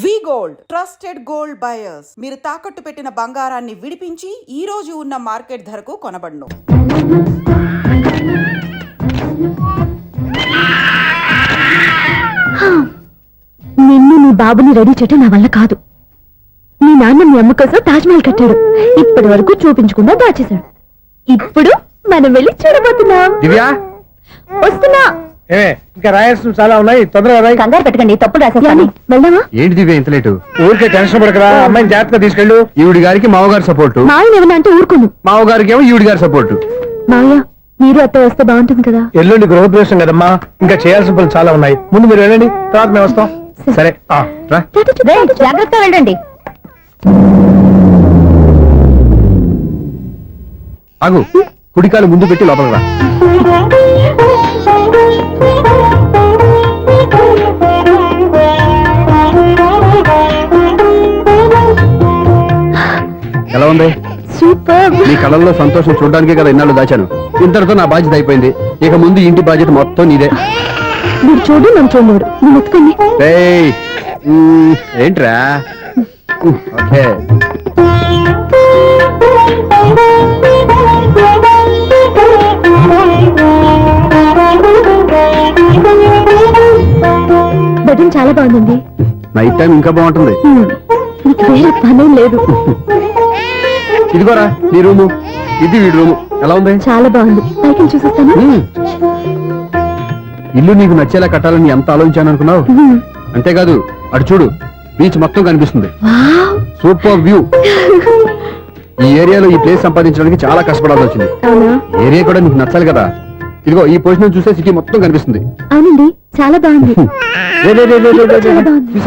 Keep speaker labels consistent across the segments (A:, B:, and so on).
A: వి gold trusted gold buyers మీరు తాకట్టు పెట్టిన బంగారాన్ని విడిపించి ఈ రోజు ఉన్న మార్కెట్ ధరకు కొనబడును.
B: నిన్ను నీ బాబుని రెడీ చేయటం నా వల్ల కాదు. మీ నాన్న మీ అమ్మ కోసం తాజ్మహల్ కట్టాడు. ఇప్పటి వరకు చూపించకుండా దాచేశాడు. ఇప్పుడు మనం వెళ్ళి చూడబోతున్నాం. వస్తున్నా.
C: ఇంకా రాయాల్సిన చాలా ఉన్నాయి, తొందరగా రాయి.
B: కంగారు పెట్టకండి, తప్పుడు రాసేసాను. వెళ్దామా?
D: ఏంటి దివ్య ఇంత లేటు?
C: ఊరికే టెన్షన్ పడకరా, అమ్మాయిని జాగ్రత్తగా తీసుకెళ్ళు.
D: ఈవిడి గారికి మామగారు సపోర్టు,
B: మావయ్య ఏమన్నా అంటే ఊరుకోను.
D: మామగారికి ఏమో ఈవిడి గారి సపోర్టు.
B: మావయ్య మీరు అత్త వస్తే బాగుంటుంది కదా.
C: ఎల్లుండి గృహప్రవేశం కదమ్మా, ఇంకా చేయాల్సిన పనులు చాలా ఉన్నాయి. ముందు మీరు వెళ్ళండి, తర్వాత మేము వస్తాం.
D: సరే రా.
B: జాగ్రత్తగా వెళ్ళండి.
D: ఆగు, కుడికాలు ముందు పెట్టి లోపల రా. ఎలా ఉంది?
B: సూపర్.
D: నీ కళ్ళల్లో సంతోషం చూడడానికే కదా ఇన్నాళ్ళు దాచాను. ఇంతటితో నా బాధ్యత అయిపోయింది. ఇక ముందు ఇంటి బాధ్యత మొత్తం నీదే.
B: మీరు చూడు, నన్ను చూడలేడు. నేను ఎత్తుకోండి.
D: ఏయ్, ఏంట్రా? ఓకే.
B: బెడ్రూమ్ చాలా బాగుందండి.
D: నైట్ టైం ఇంకా బాగుంటుంది.
B: మీకు వేరే పనేం లేదు.
D: ఇదిగోరా నీ రూము, ఇది వీడి రూము. ఎలా ఉంది?
B: చాలా బాగుంది. పైకి చూసేస్తాను.
D: ఇల్లు నీకు నచ్చేలా కట్టాలని ఎంత ఆలోచించాను అనుకున్నావు? అంతేకాదు, అటు చూడు, బీచ్ మొత్తం కనిపిస్తుంది. Super view. ఈ ఏరియాలో ఈ ప్లేస్ సంపాదించడానికి చాలా కష్టపడాల్సి వచ్చింది. ఏరియా కూడా నీకు నచ్చాలి కదా. ఇదిగో ఈ పొజిషన్ చూస్తే సిటీ మొత్తం కనిపిస్తుంది.
B: అవునండి, చాలా బాగుంది. చాలా బాగుంది.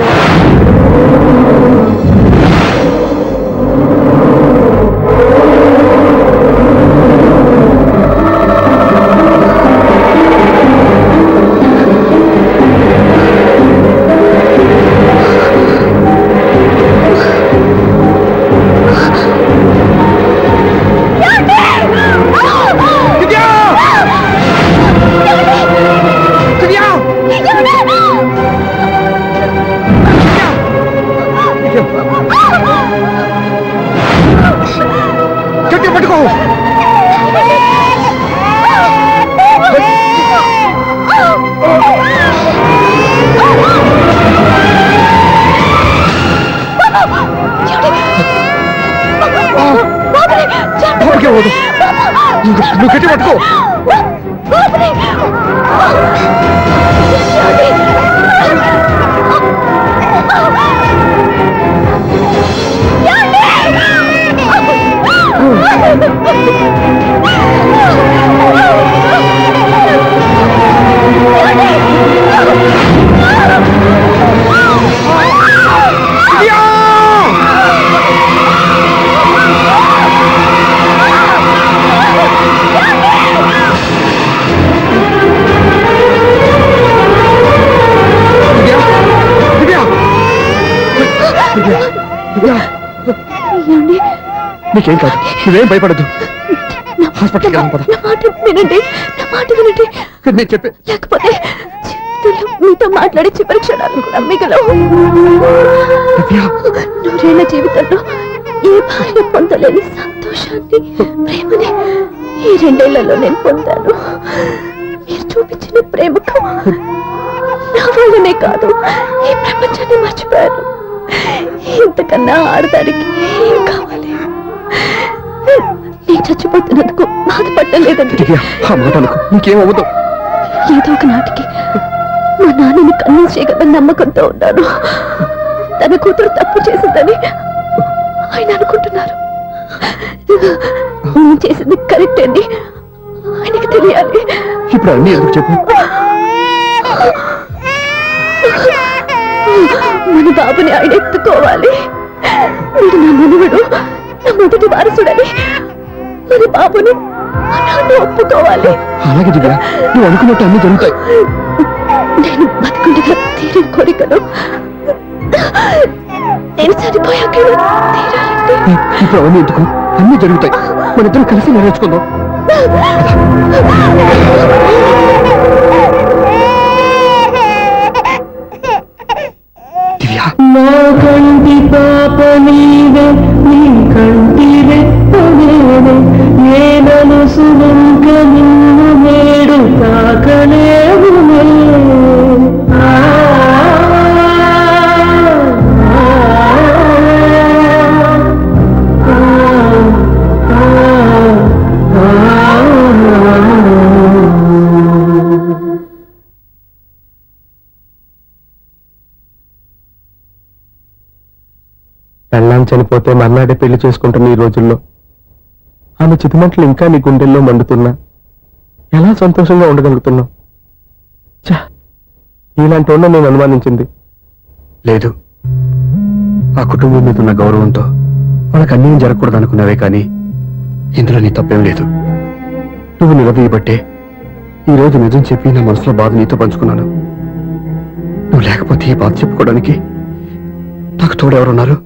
D: నువ్వు గట్టి పట్టుకో. నీకేం కాదు, నువ్వేం భయపడద్దు. హాస్పిటల్కి
B: వినండి, నా మాట వినండి.
D: నేను చెప్పే,
B: లేకపోతే జీవితంలో మీతో మాట్లాడే చివరి క్షణాలు కూడా మిగలవు. నూరేళ్ల జీవితంలో ఏ భార్య పొందలేని సంతోషాన్ని, ప్రేమని ఈ 2 ఏళ్లలో నేను పొందాను. మీరు చూపించిన ప్రేమకు నా వల్లనే కాదు, ఈ ప్రపంచాన్ని మర్చిపోయాను. ఇంతకన్నా ఆడదానికి ఏం కావాలి? నేను చచ్చిపోతున్నందుకు బాధపడలేదండి.
D: నీకేమవుతావు?
B: ఏదో ఒక నాటికి మా నాన్నని కన్విన్స్ చేయగలని నమ్మకంతో ఉన్నాను. తన కూతురు తప్పు చేసిందని ఆయన అనుకుంటున్నారు. నేను చేసింది కరెక్ట్ అని ఆయనకి తెలియాలి.
D: ఇప్పుడు అన్నీ ఎందుకు చెప్పు?
B: మన బాబుని ఆయన ఎత్తుకోవాలి. వీడు నా మనవడు, నా మొదటి వారసుడని మన బాబుని మా నాన్న ఒప్పుకోవాలి.
D: అలాగే దివ్య, నువ్వు అనుకున్నట్టు అన్ని జరుగుతాయి.
B: నేను బతుకుండగా తీరని కోరికను నేను చనిపోయాక తీరాలంటే
D: ఇప్పుడు అవన్నీ ఎందుకు? అన్ని జరుగుతాయి, మన ఇద్దరం కలిసి నేర్చుకుందాం. దివ్య
E: నా కంటి పాప నీవే నీ కంటి రెప్ప నేనే ఏ మనసు వంక నిన్ను నేడు తాకలేవునే
C: పెళ్ళాం చనిపోతే మర్నాడే పెళ్లి చేసుకుంటున్న ఈ రోజుల్లో ఆమె చితిమంటలు ఇంకా నీ గుండెల్లో మండుతున్నా ఎలా సంతోషంగా ఉండగలుగుతున్నావు? ఛ! నీలాంటి వాళ్ళ నేను అనుమానించింది.
D: లేదు, ఆ కుటుంబం మీద ఉన్న గౌరవంతో వాళ్ళకి అన్యాయం జరగకూడదు అనుకున్నావే కానీ ఇందులో నీ తప్పేం లేదు. నువ్వు నిలదీయబట్టే ఈ రోజు నిజం చెప్పి నా మనసులో బాధ నీతో పంచుకున్నాను. నువ్వు లేకపోతే ఈ బాధ చెప్పుకోవడానికి నాకు తోడెవరున్నారు?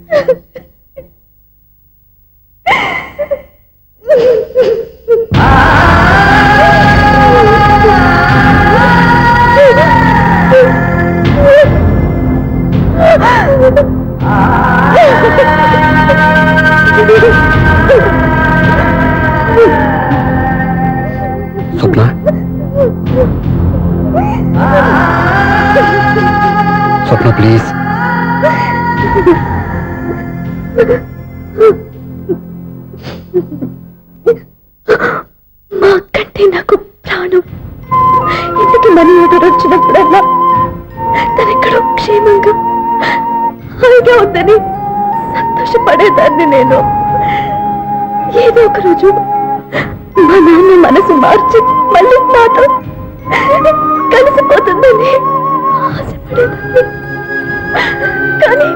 D: స్వప్న, స్వప్న ప్లీజ్.
B: మా అక్కంటే నాకు ప్రాణం. ఇంటికి మనీ ఎదురు వచ్చినప్పుడల్లా తనెక్కడో క్షేమంగా హాయిగా ఉందని సంతోషపడేదాన్ని నేను. ఏదో ఒక రోజు మా నాన్న మనసు మార్చి మళ్ళీ నాతో కలిసిపోతుందని ఆశపడేదాన్ని. కానీ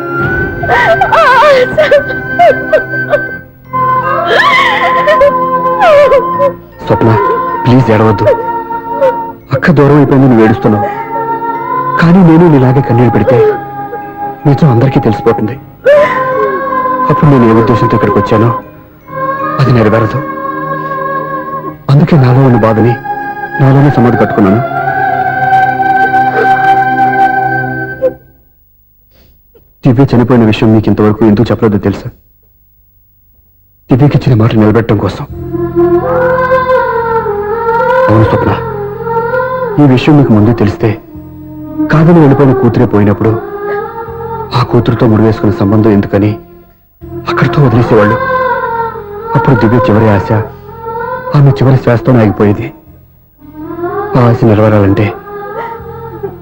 B: ఆ ఆశ
D: స్వప్న ప్లీజ్ ఏడవద్దు. అక్క దూరం అయిపోయింది, నువ్వు ఏడుస్తున్నావు. కానీ నేను నీలాగే కన్నీళ్ళు పెడితే నిజం అందరికీ తెలిసిపోతుంది. అప్పుడు నేను ఏ ఉద్దేశంతో ఇక్కడికి వచ్చానో అది నెరవేరదు. అందుకే నాలో ఉన్న బాధని నాలోనే సమాధి కట్టుకున్నాను. దివ్య చనిపోయిన విషయం మీకు ఇంతవరకు ఎందుకు చెప్పలేదో తెలుసా? దివ్యకి ఇచ్చిన మాట నిలబెట్టడం కోసం. అవును స్వప్న, ఈ విషయం మీకు ముందే తెలిస్తే కాదని వెళ్ళిపోయిన కూతురే పోయినప్పుడు ఆ కూతురుతో ముడివేసుకున్న సంబంధం ఎందుకని అక్కడితో వదిలేసేవాళ్ళు. అప్పుడు దివ్య చివరి ఆశ ఆమె చివరి శ్వాసతో ఆగిపోయేది. ఆ ఆశ నెరవేరాలంటే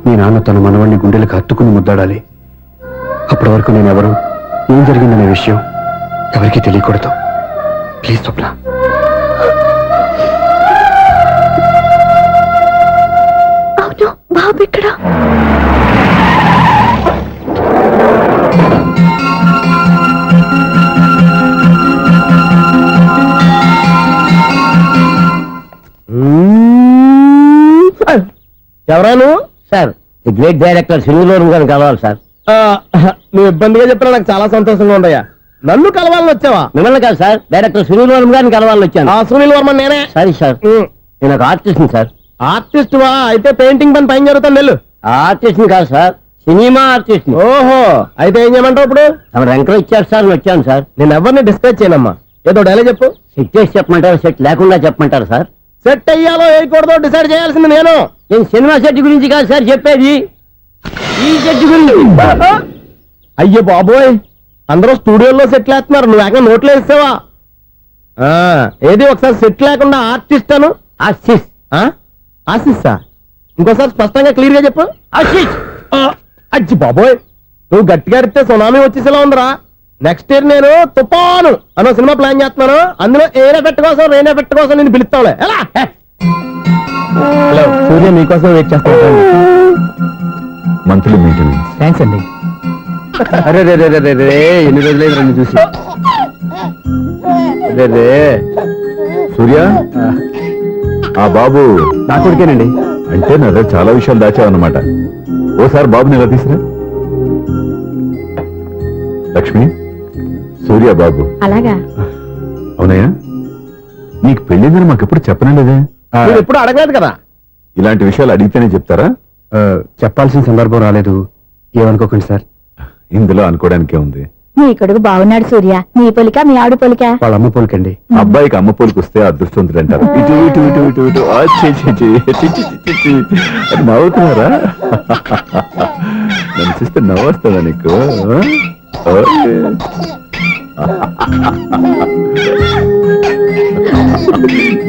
D: మీ నాన్న తన మనవాణ్ణి గుండెలకు హత్తుకుని ముద్దాడాలి. అప్పటి వరకు నేను ఎవరు, ఏం జరిగిందనే విషయం ఎవరికీ తెలియకూడదు. ప్లీజ్ స్వప్న.
B: అవును, బాబు ఇక్కడ.
C: ఎవరాను?
E: Sir, the great director Singuru గారిని కలవాలి సార్.
C: నువ్వు ఇబ్బందిగా చెప్పినా నాకు చాలా సంతోషంగా ఉండయా. నన్ను కలవాలని వచ్చావా?
E: మిమ్మల్ని కాదు సార్, డైరెక్టర్ సునీల్ వర్మ గారిని కలవాలని వచ్చాను.
C: సునీల్ వర్మ నేనే.
E: సారీ సార్, నేను ఒక ఆర్టిస్ట్ సార్.
C: ఆర్టిస్ట్ వా? అయితే పెయింటింగ్ పని పైన జరుగుతాను వెళ్ళు.
E: ఆర్టిస్ట్ కాదు సార్, సినిమా ఆర్టిస్ట్.
C: ఓహో, అయితే ఏం చేయమంటావు ఇప్పుడు?
E: తమ ఎంకరేజ్ ఇచ్చారు సార్, వచ్చాను సార్.
C: నేను ఎవరిని డిస్కస్ చేయనమ్మా. ఏదో డైలాగ్ చెప్పు.
E: సెట్ చేసి చెప్పమంటారు, సెట్ లేకుండా చెప్పమంటారు సార్?
C: సెట్ అయ్యాలో వేయకూడదో డిసైడ్ చేయాల్సింది నేను.
E: నేను సినిమా సెట్ గురించి కాదు సార్ చెప్పేది, ఈ సెట్ గురించి.
C: అయ్యో బాబోయ్, అందరూ స్టూడియోలో సెట్ లేస్తున్నారు, నువ్వు ఏకంగా నోట్లో వేస్తావా? ఏది ఒకసారి సెట్ లేకుండా ఆర్టిస్ట్ అను.
E: ఆర్టిస్ట్.
C: ఆశిస్సా? ఇంకోసారి స్పష్టంగా క్లియర్ గా చెప్పు.
E: ఆర్టిస్ట్.
C: అజ్జి బాబోయ్, నువ్వు గట్టిగా అడిగితే సునామీ వచ్చేసేలా ఉందిరా. నెక్స్ట్ ఇయర్ నేను తుఫాను అనో సినిమా ప్లాన్ చేస్తున్నాను. అందులో ఎయిర్ ఎఫెక్ట్ కోసం, రెయిన్ ఎఫెక్ట్ కోసం నేను పిలుస్తావులే. ఎలా? హలో, సూర్య మీకోసం వెయిట్ చేస్తాను.
F: Monthly maintenance.
C: థ్యాంక్స్ అండి. అరే రే రే రే రే, ఎన్ని రోజులైంది రండి చూసి. రే రే
F: సూర్య, ఆ బాబు
C: నా కొడుకేనండి.
F: అంటే నా దగ్గర చాలా విషయాలు దాచావన్నమాట. ఓసారి బాబుని ఇలా తీసురా. లక్ష్మి, సూర్య బాబు.
B: అలాగా?
F: అవునయ్యా, నీకు పెళ్ళిందని మాకెప్పుడు చెప్పనలేదే?
C: మీరు ఎప్పుడు అడగలేదు కదా.
F: ఇలాంటి విషయాలు అడిగితేనే చెప్తారా?
D: చెప్పాల్సిన సందర్భం రాలేదు, ఏమనుకోకండి సార్.
F: ఇందులో అనుకోవడానికే ఉంది.
B: నీ కొడుకు బాగున్నాడు సూర్య. నీ పొలిక మీ ఆవిడ పొలిక.
D: వాళ్ళ అమ్మ పోలికండి.
F: అబ్బాయికి అమ్మ పోలికి వస్తే అదృష్టవంతుడు అంటారు. ఇటు ఇటు ఇటు ఇటు ఇటు ఆ, ఛీ, ఛీ, ఛీ, ఛీ, ఛీ, ఛీ, ఛీ. అది నవ్వుతున్నారా? నన్ను చూస్తే నవ్వొస్తుందా నీకు? ఓకే.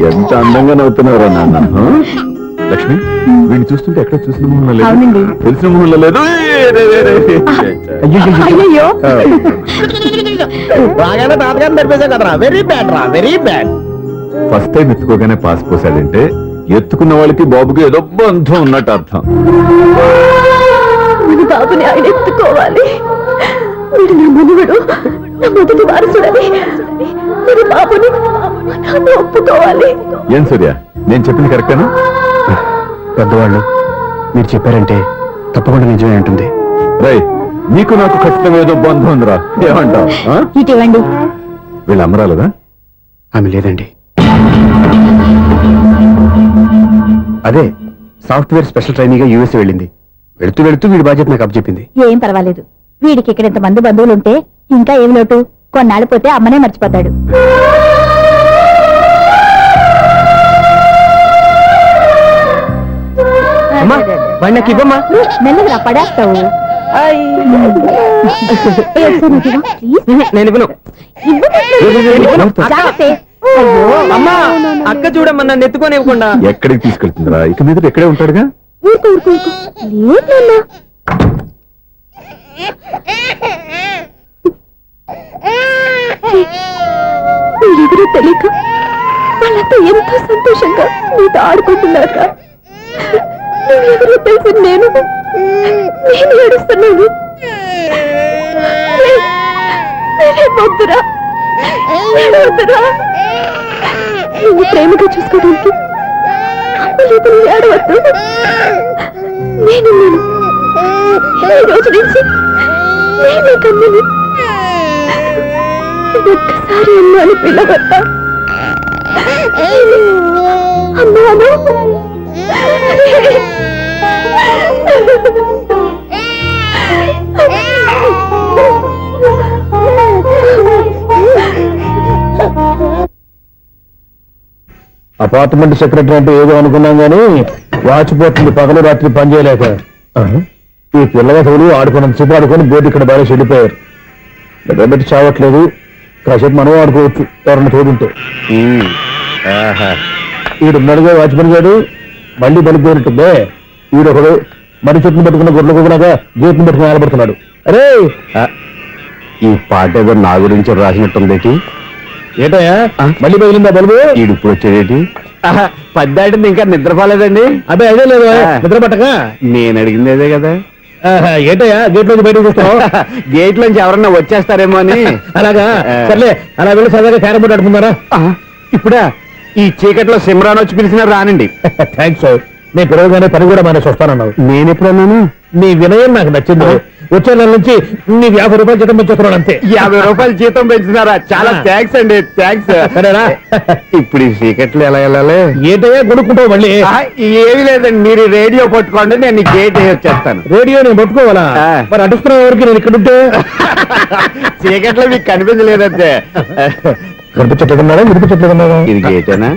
F: ఎంత అందంగా నవ్వుతున్నారా నాన్న? లక్ష్మి, వీడిని చూస్తుంటే ఎక్కడ చూసిన మొహంలో లేదు,
B: అవునండి.
F: తెలిసిన మొహంలో లేదు.
B: అయ్యో
C: బాగానే తాతగారిని నడిపేశావు కదరా. వెరీ బ్యాడ్ రా, వెరీ బ్యాడ్.
F: ఫస్ట్ టైం ఎత్తుకోగానే పాస్ పోసాడంటే ఎత్తుకున్న వాళ్ళకి బాబుకి ఏదో బంధం ఉన్నట్టు అర్థం.
B: మన బాబుని ఆయన ఎత్తుకోవాలి. వీడు నా మనువడు, నా మొదటి వారసుడని మన బాబుని మా నాన్న ఒప్పుకోవాలి.
F: ఏం సూర్య, నేను చెప్పింది కరెక్టేనా?
D: పెద్దవాళ్ళు మీరు చెప్పారంటే తప్పకుండా నిజమే ఉంటుంది.
F: రై, నీకు నాకు ఖచ్చితంగా ఏదో బంధం ఉందిరా. ఏమంటావు?
B: ఇటీవండి.
F: వీళ్ళు అమ్మరాలదా?
D: ఆమె లేదండి. అదే సాఫ్ట్వేర్ స్పెషల్ ట్రైనింగ్ గా యూఎస్ వెళ్ళింది. వెళుతూ వెళుతూ వీడి బాధ్యత నాకు అప్పచెప్పింది.
B: ఏం పర్వాలేదు. వీడికి ఇక్కడ ఇంతమంది బంధువులు ఉంటే ఇంకా ఏం లోటు. కొన్నాళ్ళు పోతే అమ్మనే మర్చిపోతాడు.
C: అమ్మా, వాడిని నాకు ఇవ్వమ్మా.
B: మెల్లగా పడేస్తావు.
C: నేను ఇవ్వను. అమ్మా, అక్క చూడమ్మా, నన్ను ఎత్తుకొని ఇవ్వకుండా.
F: ఎక్కడికి తీసుకెళ్తుందిరా? ఇక మీద ఇక్కడే ఉంటాడుగా.
B: మీరెవరో తెలియక వాళ్ళంతా ఎంతో సంతోషంగా మీతో ఆడుకుంటున్నారా? నువ్వెవరో తెలిసి నేను ఏడుస్తున్నాను. వద్దురా, వద్దురా. నువ్వు ప్రేమగా చూసుకోవడానికి అమ్మలేదు, ఏడవద్దు. నేను ఈ రోజు నుంచి నేనే కన్నని. ఒక్కసారి అమ్మాని పిల్లవద్దా? అమ్మాను.
C: అపార్ట్మెంట్ సెక్రటరీ అంటే ఏదో అనుకున్నాం గానీ వాచిపోతుంది పగలు రాత్రి పని చేయలేక. ఈ పిల్లగతులు ఆడుకున్నంతసేపు ఆడుకొని బోర్డు ఇక్కడ బాగా చెడిపోయారు. నిద్రబెట్టి చావట్లేదు. కాసేపు మనం ఆడుకోవచ్చు ఎవరన్నా తోడుంటే. ఈడున్నాడుగా వాచ్మెన్ గారు, మళ్ళీ బలిపోయినట్టుందే. ఈడొకడు మరి చెట్టును పట్టుకున్న గొడ్ల కుక్కలాగా గేట్ని పట్టుకుని ఆడబడుతున్నాడు. అరే,
D: ఈ పాట ఏదో నా గురించి రాసినట్టుంది.
C: ఏటయా మళ్ళీ బదిలిందా బలుబు?
D: ఈడు ఇప్పుడు వచ్చేదేటి? పద్దాటింది ఇంకా నిద్రపోలేదండి.
C: అదే అదే లేదు నిద్ర పట్టక.
D: నేను అడిగింది అదే కదా.
C: ఏటయా గేట్ నుంచి బయటకు చూస్తావు?
D: గేట్ నుంచి ఎవరన్నా వచ్చేస్తారేమో అని.
C: అలాగా, సర్లే అలా వెళ్ళి సరదాగా క్యారం బోర్డు ఆడుకున్నారా?
D: ఇప్పుడా ఈ చీకట్లో సిమ్రాన్ వచ్చి పిలిచినా రానండి.
C: థ్యాంక్స్. నేను పిలవగానే పని కూడా మానేసి వస్తానన్నావు.
D: నేను ఎప్పుడన్నాను?
C: నీ వినయం నాకు నచ్చింది. వచ్చే నెల నుంచి నీకు 50 రూపాయలు జీతం పెంచుతున్నాడు అంతే.
D: 50 రూపాయలు జీతం పెంచుతున్నారా? చాలా థ్యాంక్స్ అండి, థ్యాంక్స్.
C: సరేనా?
D: ఇప్పుడు ఈ చీకట్లు ఎలా వెళ్ళాలి?
C: ఏంటయ్యా కొనుక్కుంటావు మళ్ళీ?
D: ఏమి లేదండి, మీరు రేడియో పట్టుకోండి, నేను గేట్ వచ్చేస్తాను.
C: రేడియో నేను పట్టుకోవాలా? మరి అడుస్తున్న వరకు నేను ఇక్కడ ఉంటే
D: చీకట్లో మీకు కనిపించలేదంటే.
C: కనిపించట్లేదన్నారా? వినిపించట్లేదన్నారా?
D: ఇది గేటేనా?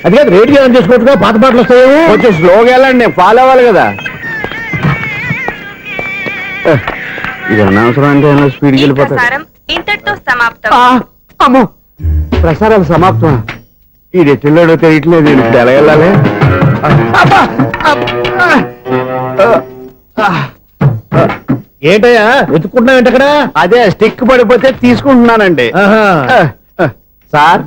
C: అది కాదు, రేడియో ఆన్ చేసుకోవచ్చుగా, పాత పాటలు వస్తాయి.
D: కొంచెం స్లోగా వెళ్ళండి, నేను ఫాలో అవ్వాలి కదా. ఇది అనవసరం అంటే స్పీడ్కి వెళ్ళిపోతాడు.
G: ఇంతటితో సమాప్తం.
D: అమ్మో, ప్రసారాలు సమాప్తం. ఈ రెట్టిల్లోడో తెలియట్లేదు, నేను ఇప్పుడు ఎలా వెళ్ళాలి?
C: ఏంటయ్యా వెతుక్కుంటున్నావు ఏంటక్కడ?
D: అదే స్టిక్ పడిపోతే తీసుకుంటున్నానండి. సార్,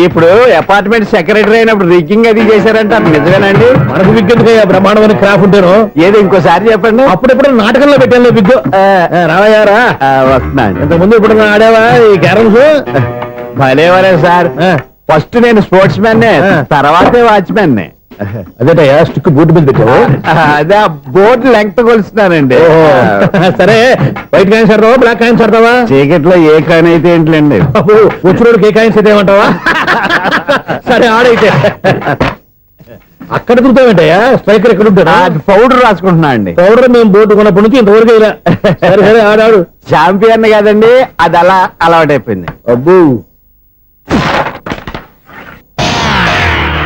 D: ఇప్పుడు అపార్ట్మెంట్ సెక్రటరీ అయినప్పుడు రిగ్గింగ్ అది చేశారంట, నిజమేనండి?
C: మనకు విగ్గెందుకయ్యా బ్రహ్మాండమైన క్రాఫ్ ఉంటాను.
D: ఏదో ఇంకోసారి చెప్పండి.
C: అప్పుడెప్పుడు నాటకంలో పెట్టాను విగ్గు. రావయ్యారా?
D: వస్తున్నాను.
C: ఇంతకుముందు ఇప్పుడు ఆడావా ఈ క్యారమ్స్?
D: భలేవరే సార్. ఫస్ట్ నేను స్పోర్ట్స్ మ్యాన్, తర్వాతే వాచ్మెన్.
C: అదేటయ్యా స్టిక్ బూట్ మీద పెట్టావు?
D: అదే ఆ బోర్డు లెంగ్త్ కొలుస్తున్నానండి.
C: సరే, వైట్ కాయిన్స్ ఆడతావా బ్లాక్ కాయిన్స్ ఆడతావా?
D: చీకట్లో ఏ కాయిన్ అయితే ఏంటండి?
C: వచ్చినోడికి ఏ కాయిన్స్ అయితే ఏమంటావా? సరే ఆడైతే. అక్కడ తిరుగుతావేంటయ్యా స్ట్రైకర్ ఎక్కడ ఉంటాడా
F: పౌడర్ రాసుకుంటున్నా అండి
C: పౌడర్ మేము బోర్డు కొన్నప్పటి నుంచి ఇంతవరకు ఇలా సరే సరే ఆడాడు
F: చాంపియన్ కాదండి అది అలా అలవాటైపోయింది.
C: అబ్బు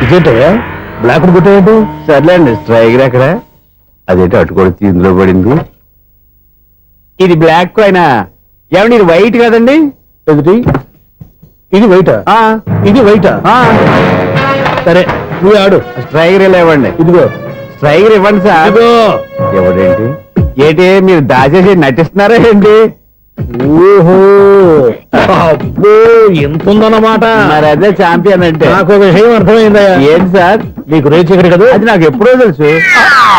C: ఇదేంటయ్యా బ్లాక్ కొట్టేయండి
F: సర్లేండి స్ట్రైకర్ ఎక్కడ అదేంటి అటుకొడితే ఇందులో పడింది. ఇది బ్లాక్ అయినా ఏమండి ఇది వైట్ కదండి.
C: ఎదుటి ఇది వైటా
F: ఆ,
C: ఇది వైటా
F: ఆ,
C: సరే నువ్వు ఆడు
F: స్ట్రైకర్ ఇలా ఇవ్వండి.
C: ఇదిగో
F: స్ట్రైకర్ ఇవ్వండి సార్.
C: ఇదిగో
F: ఎవడేంటి ఏంటి మీరు దాచేసి నటిస్తున్నారా ఏంటి?
C: ఓహో అబ్బో ఎంత ఉందన్నమాట
F: మరి అదే చాంపియన్ అంటే.
C: నాకు ఒక విషయం అర్థమైందయ్యా
F: ఏంటి సార్?
C: నీకు రేచి ఇక్కడ కదా
F: అది నాకు ఎప్పుడో తెలుసు.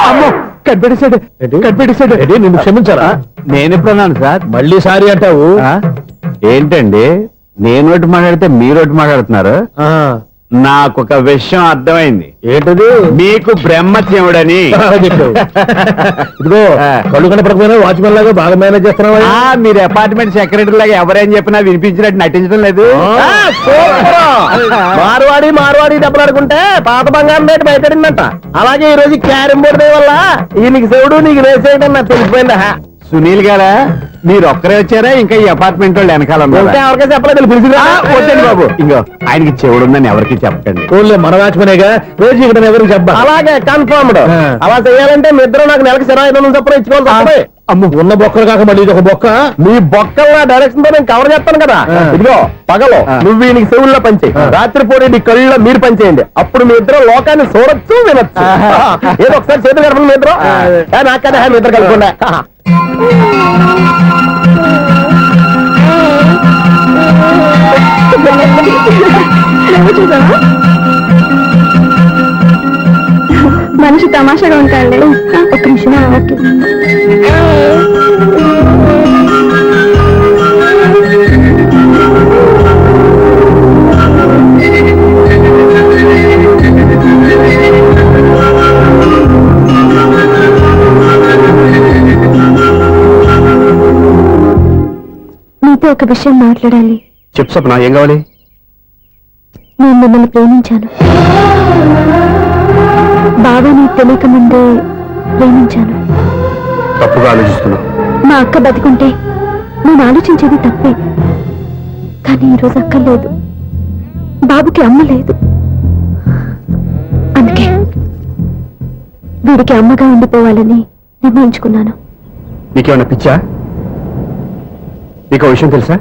C: అమ్మో కనిపెట్టేశాడు కనిపెట్టేశాడు నిన్ను క్షమించారా
F: నేను ఎప్పుడన్నాను సార్?
C: మళ్ళీ సారీ అంటావు
F: ఆ? ఏంటండి నేను ఒకటి మాట్లాడితే మీరు ఒకటి మాట్లాడుతున్నారు.
C: ఆ,
F: నాకు ఒక విషయం అర్థమైంది.
C: ఏంటది
F: మీకు బ్రహ్మత్యముడని.
C: చెప్పావు. ఇదిగో కళ్ళు కనపడకపోయినా వాచ్మెన్ లాగా బాగా మేనేజ్ చేస్తున్నావా
F: ఆ, మీరు అపార్ట్మెంట్ సెక్రటరీ లాగా ఎవరేం చెప్పినా వినిపించినట్టు నటించడం లేదు.
C: మార్వాడి దెబ్బలాడుకుంటే పాత బంగారం రేటు బయటడిందంట. అలాగే ఈ రోజు క్యారం బోర్డు వల్ల ఈయనకి శివుడు నీకు వేసేయడం నాకు తెలిసిపోయిందా
F: సునీల్ గారా మీరు ఒక్కరే వచ్చారా ఇంకా ఈ అపార్ట్మెంట్ వాళ్ళు వెనకాల ఉన్నారా?
C: ఎవరికైనా చెప్పలేదు పిలిచిరా
F: వద్దండి బాబు. ఇంకో ఆయనకి చెవుడుందని ఎవరికి చెప్పకండి.
C: ఓన్లీ మన వాచ్మనేగా రోజు ఇక్కడ ఎవరికి చెప్పా అలాగే కన్ఫర్మ్డ్ అలా చేయాలంటే మీ ఇద్దరు నాకు నెలకి 2500 చొప్పున ఇచ్చుకోవాలి.
F: అమ్ము
C: ఉన్న బొక్కలు కాక మళ్ళీ ఇది ఒక బొక్క
F: మీ బొక్కల డైరెక్షన్ తో నేను కవర్ చేస్తాను కదా.
C: ఇదిగో పగలో నువ్వు ఈయనకి చెవుల్లో పంచే రాత్రిపూట నీ కళ్ళలో మీరు పంచేయండి. అప్పుడు మీ ఇద్దరు లోకాన్ని చూడొచ్చు వినొచ్చు. ఏదో ఒకసారి చేతులు గడపండి మీ ఇద్దరు నాకన్నా మీ ఇద్దరు కలుపుకుండా
B: మనిషి తమాషాగా ఉంటాడు. ఒక్క నిమిషం ఓకే. మీతో ఒక విషయం మాట్లాడాలి.
D: చెప్పు సప్న ఏం కావాలి?
B: నేను మిమ్మల్ని ప్రేమించాను. బాగా నీకు తెలియక ముందే ప్రేమించాను.
D: తప్పుగా ఆలోచిస్తున్నా.
B: మా అక్క బతికుంటే నేను ఆలోచించేది తప్పే. కానీ ఈరోజు అక్క లేదు, బాబుకి అమ్మ లేదు. అందుకే వీడికి అమ్మగా ఉండిపోవాలని నిర్ణయించుకున్నాను.
D: నీకేమన్నా పిచ్చా? నీకు విషయం తెలుసా?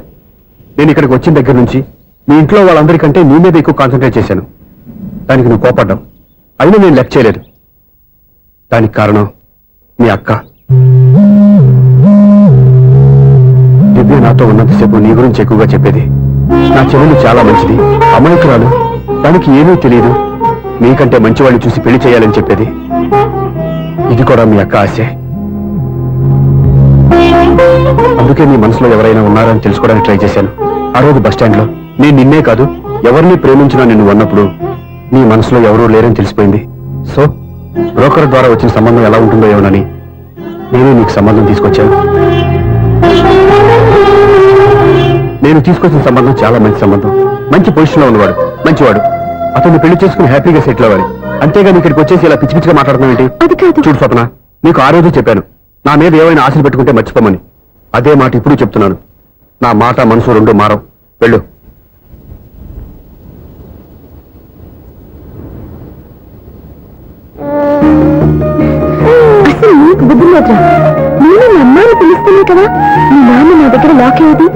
D: నేను ఇక్కడికి వచ్చిన దగ్గర నుంచి మీ ఇంట్లో వాళ్ళందరికంటే నీ మీద ఎక్కువ కాన్సన్ట్రేట్ చేశాను. దానికి నువ్వు కోపడ్డావు. అయినా నేను లెక్క చేయలేదు. దానికి కారణం మీ అక్క. దివ్య నాతో ఉన్నంతసేపు నీ గురించి ఎక్కువగా చెప్పేది. నా చెల్లెలు చాలా మంచిది, అమాయకురాలు, దానికి ఏమీ తెలియదు, నీకంటే మంచివాడిని చూసి పెళ్లి చేయాలని చెప్పేది. ఇది కూడా మీ అక్క ఆశే. అందుకే నీ మనసులో ఎవరైనా ఉన్నారని తెలుసుకోవడానికి ట్రై చేశాను. ఆ రోజు బస్టాండ్ లో నేను నిన్నే కాదు ఎవరిని ప్రేమించినా నిన్ను అన్నప్పుడు నీ మనసులో ఎవరూ లేరని తెలిసిపోయింది. సో బ్రోకర్ ద్వారా వచ్చిన సంబంధం ఎలా ఉంటుందో ఏమోనని నేనే నీకు సంబంధం తీసుకొచ్చాను. నేను తీసుకొచ్చిన సంబంధం చాలా మంచి సంబంధం. మంచి పొజిషన్ లో ఉన్నవాడు, మంచివాడు. అతన్ని పెళ్లి చేసుకుని హ్యాపీగా సెటిల్ అవ్వాలి. అంతేగాని ఇక్కడికి వచ్చేసి ఇలా పిచ్చి పిచ్చిగా మాట్లాడుతున్నావు ఏంటి?
B: అది కాదు.
D: చూడు స్వప్న, నీకు ఆ రోజు చెప్పాను నా మీద ఏమైనా ఆశలు పెట్టుకుంటే మర్చిపోమని. అదే మాట ఇప్పుడు చెప్తున్నాను. నా మాట మనసు రెండు మారవు. వెళ్ళు.
B: అసలు నీకు బుద్ధి లేదురా. నేను మా అమ్మాయిని పిలుస్తానే కదా, మీ నాన్న నా దగ్గర లాక్ అయ్యేది.